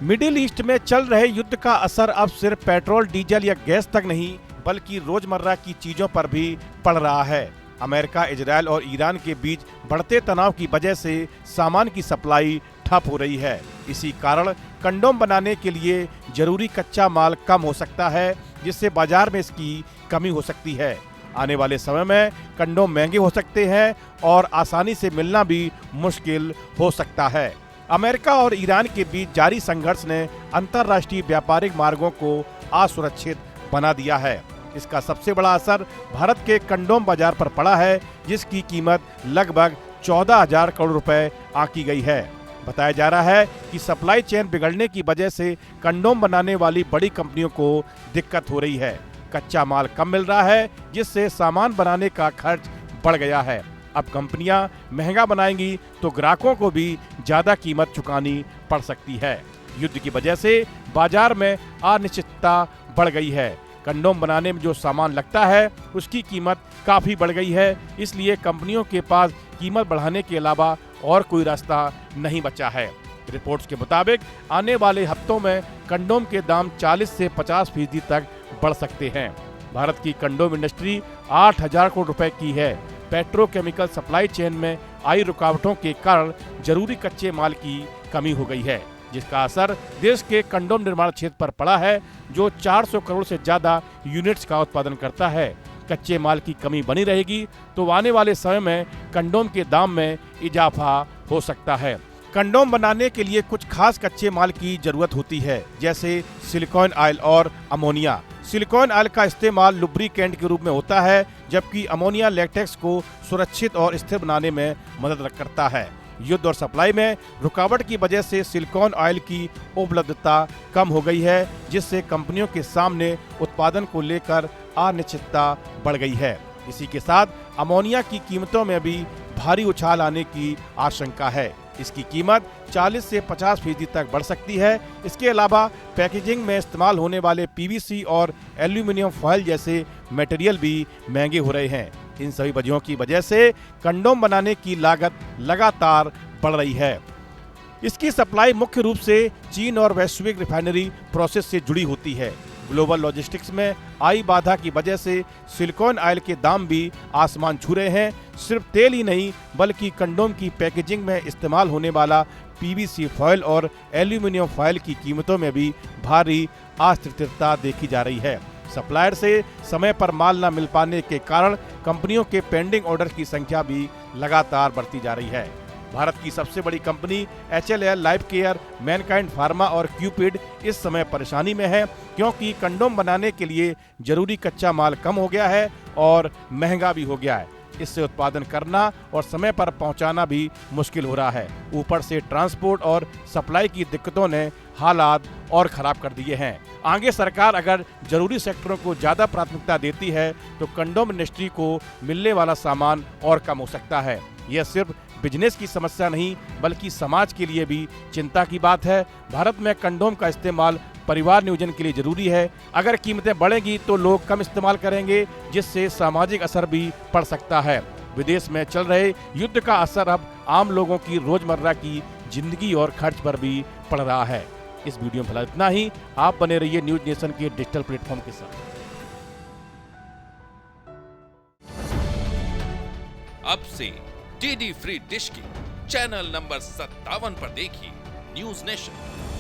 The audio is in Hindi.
मिडिल ईस्ट में चल रहे युद्ध का असर अब सिर्फ पेट्रोल, डीजल या गैस तक नहीं बल्कि रोजमर्रा की चीजों पर भी पड़ रहा है। अमेरिका, इजरायल और ईरान के बीच बढ़ते तनाव की वजह से सामान की सप्लाई ठप हो रही है। इसी कारण कंडोम बनाने के लिए जरूरी कच्चा माल कम हो सकता है, जिससे बाजार में इसकी कमी हो सकती है। आने वाले समय में कंडोम महंगे हो सकते हैं और आसानी से मिलना भी मुश्किल हो सकता है। अमेरिका और ईरान के बीच जारी संघर्ष ने अंतर्राष्ट्रीय व्यापारिक मार्गों को असुरक्षित बना दिया है। इसका सबसे बड़ा असर भारत के कंडोम बाजार पर पड़ा है, जिसकी कीमत लगभग 14,000 करोड़ रुपए आंकी गई है। बताया जा रहा है कि सप्लाई चेन बिगड़ने की वजह से कंडोम बनाने वाली बड़ी कंपनियों को दिक्कत हो रही है। कच्चा माल कम मिल रहा है, जिससे सामान बनाने का खर्च बढ़ गया है। अब कंपनियां महंगा बनाएंगी तो ग्राहकों को भी ज्यादा कीमत चुकानी पड़ सकती है। युद्ध की वजह से बाजार में अनिश्चितता बढ़ गई है। कंडोम बनाने में जो सामान लगता है उसकी कीमत काफी बढ़ गई है, इसलिए कंपनियों के पास कीमत बढ़ाने के अलावा और कोई रास्ता नहीं बचा है। रिपोर्ट्स के मुताबिक आने वाले हफ्तों में कंडोम के दाम 40 से 50% तक बढ़ सकते हैं। भारत की कंडोम इंडस्ट्री 8,000 करोड़ रुपए की है। पेट्रोकेमिकल सप्लाई चेन में आई रुकावटों के कारण जरूरी कच्चे माल की कमी हो गई है, जिसका असर देश के कंडोम निर्माण क्षेत्र पर पड़ा है, जो 400 करोड़ से ज्यादा यूनिट्स का उत्पादन करता है। कच्चे माल की कमी बनी रहेगी तो आने वाले समय में कंडोम के दाम में इजाफा हो सकता है। कंडोम बनाने के लिए कुछ खास कच्चे माल की जरूरत होती है, जैसे सिलिकॉन ऑयल और अमोनिया। सिलिकॉन ऑयल का इस्तेमाल लुब्रिकेंट के रूप में होता है, जबकि अमोनिया लेटेक्स को सुरक्षित और स्थिर बनाने में मदद करता है। युद्ध और सप्लाई में रुकावट की वजह से सिलिकॉन ऑयल की उपलब्धता कम हो गई है, जिससे कंपनियों के सामने उत्पादन को लेकर अनिश्चितता बढ़ गई है। इसी के साथ अमोनिया की कीमतों में भी भारी उछाल आने की आशंका है। इसकी कीमत 40 से 50% तक बढ़ सकती है। इसके अलावा पैकेजिंग में इस्तेमाल होने वाले पीवीसी और एल्यूमिनियम फॉयल जैसे मटेरियल भी महंगे हो रहे हैं। इन सभी वजहों की वजह से कंडोम बनाने की लागत लगातार बढ़ रही है। इसकी सप्लाई मुख्य रूप से चीन और वैश्विक रिफाइनरी प्रोसेस से जुड़ी होती है। ग्लोबल लॉजिस्टिक्स में आई बाधा की वजह से सिलिकॉन ऑयल के दाम भी आसमान छू रहे हैं। सिर्फ तेल ही नहीं बल्कि कंडोम की पैकेजिंग में इस्तेमाल होने वाला पीवीसी फॉयल और एल्यूमिनियम फॉयल की कीमतों में भी भारी अस्थिरता देखी जा रही है। सप्लायर से समय पर माल न मिल पाने के कारण कंपनियों के पेंडिंग ऑर्डर की संख्या भी लगातार बढ़ती जा रही है। भारत की सबसे बड़ी company HLL, life care, Mankind pharma और क्यूपिड इस समय परेशानी में है, क्योंकि कंडोम बनाने के लिए जरूरी कच्चा माल कम हो गया है और महंगा भी हो गया है। इससे उत्पादन करना और समय पर पहुंचाना भी मुश्किल हो रहा है। ऊपर से ट्रांसपोर्ट और सप्लाई की दिक्कतों ने हालात और खराब कर दिए हैं। आगे सरकार अगर जरूरी सेक्टरों को ज्यादा प्राथमिकता देती है तो कंडोम इंडस्ट्री को मिलने वाला सामान और कम हो सकता है। यह सिर्फ बिजनेस की समस्या नहीं बल्कि समाज के लिए भी चिंता की बात है। भारत में कंडोम का इस्तेमाल परिवार नियोजन के लिए जरूरी है। अगर कीमतें बढ़ेंगी तो लोग कम इस्तेमाल करेंगे, जिससे सामाजिक असर भी पड़ सकता है। विदेश में चल रहे युद्ध का असर अब आम लोगों की रोजमर्रा की जिंदगी और खर्च पर भी पड़ रहा है। इस वीडियो में फिलहाल इतना ही। आप बने रहिए न्यूज नेशन के डिजिटल प्लेटफॉर्म के साथ। अब से डीडी फ्री डिश की चैनल नंबर 57 पर देखिए न्यूज नेशन।